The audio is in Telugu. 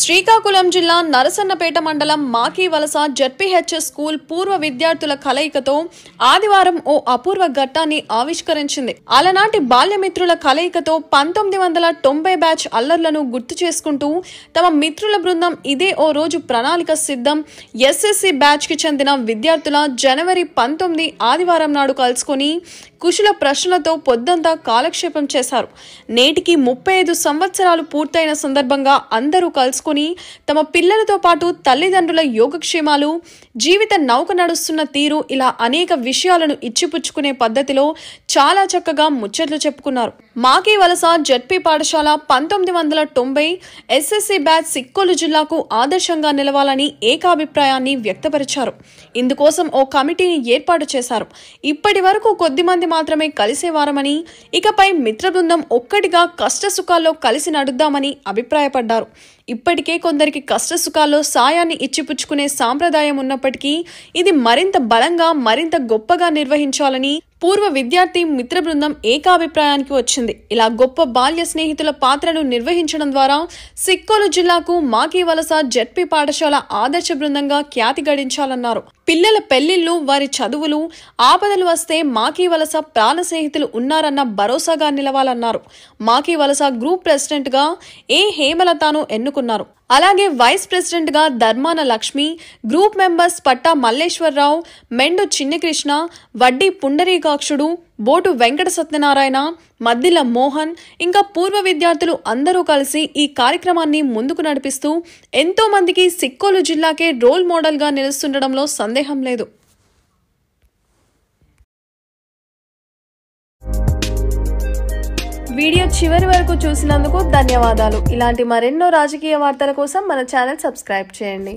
శ్రీకాకుళం జిల్లా నరసన్నపేట మండలం మాకివలస జెడ్పీహెచ్ఎస్ స్కూల్ పూర్వ విద్యార్థుల కలయికతో ఆదివారం ఓ అపూర్వ ఘట్టాన్ని ఆవిష్కరించింది. అలనాటి బాల్యమిత్రుల కలయికతో 1990 బ్యాచ్ అల్లర్లను గుర్తు చేసుకుంటూ తమ మిత్రుల బృందం ఇదే ఓ రోజు ప్రణాళిక సిద్ధం ఎస్ఎస్సి బ్యాచ్ కి చెందిన విద్యార్థుల జనవరి 19 ఆదివారం నాడు కలుసుకొని కుశల ప్రశ్నలతో పొద్దంతా కాలక్షేపం చేశారు. నేటికి 35 సంవత్సరాలు పూర్తయిన సందర్భంగా అందరూ కలుసుకొని తమ పిల్లలతో పాటు తల్లిదండ్రుల యోగక్షేమాలు, జీవిత నౌక నడుస్తున్న తీరు ఇలా అనేక విషయాలను ఇచ్చిపుచ్చుకునే పద్ధతిలో చాలా చక్కగా ముచ్చట్లు చెప్పుకున్నారు. మాకివలస జెడ్పీ పాఠశాల 1990 ఎస్ఎస్సి బ్యాచ్ సిక్కోలు జిల్లాకు ఆదర్శంగా నిలవాలని ఏకాభిప్రాయాన్ని వ్యక్తపరిచారు. ఇందుకోసం ఓ కమిటీని ఏర్పాటు చేశారు. ఇప్పటి వరకు కొద్దిమంది మాత్రమే కలిసేవారమని, ఇకపై మిత్ర బృందం ఒక్కటిగా కష్ట సుఖాల్లో కలిసి నడుద్దామని అభిప్రాయపడ్డారు. ఇప్పటికే కొందరికి కష్ట సుఖాల్లో సాయాన్ని ఇచ్చిపుచ్చుకునే సాంప్రదాయం ఉన్నప్పటికీ ఇది మరింత బలంగా, మరింత గొప్పగా నిర్వహించాలని పూర్వ విద్యార్థి మిత్ర బృందం ఏకాభిప్రాయానికి వచ్చింది. ఇలా గొప్ప బాల్య స్నేహితుల పాత్రను నిర్వహించడం ద్వారా సిక్కోలు జిల్లాకు మాకివలస జెడ్పీ పాఠశాల ఆదర్శ బృందంగా ఖ్యాతి గడించాలన్నారు. పిల్లల పెళ్లిళ్లు, వారి చదువులు, ఆపదలు వస్తే మాకివలస ప్రాణ స్నేహితులు ఉన్నారన్న భరోసాగా నిలవాలన్నారు. మాకివలస గ్రూప్ ప్రెసిడెంట్ గా ఏ హేమలతను ఎన్నుకున్నారు. అలాగే వైస్ ప్రెసిడెంట్ గా ధర్మాన లక్ష్మి, గ్రూప్ మెంబర్స్ పట్టా మల్లేశ్వరరావు, మెండు చిన్నకృష్ణ, వడ్డీ పుండరీకాక్షుడు, బోటు వెంకట సత్యనారాయణ, మద్దిల మోహన్ ఇంకా పూర్వ విద్యార్థులు అందరూ కలిసి ఈ కార్యక్రమాన్ని ముందుకు నడిపిస్తూ ఎంతో మందికి సిక్కోలు జిల్లాకే రోల్ మోడల్ గా నిలుస్తుండడంలో సందేహం లేదు. వీడియో చివరి వరకు చూసినందుకు ధన్యవాదాలు. ఇలాంటి మరెన్నో రాజకీయ వార్తల కోసం మన ఛానల్ సబ్స్క్రైబ్ చేయండి.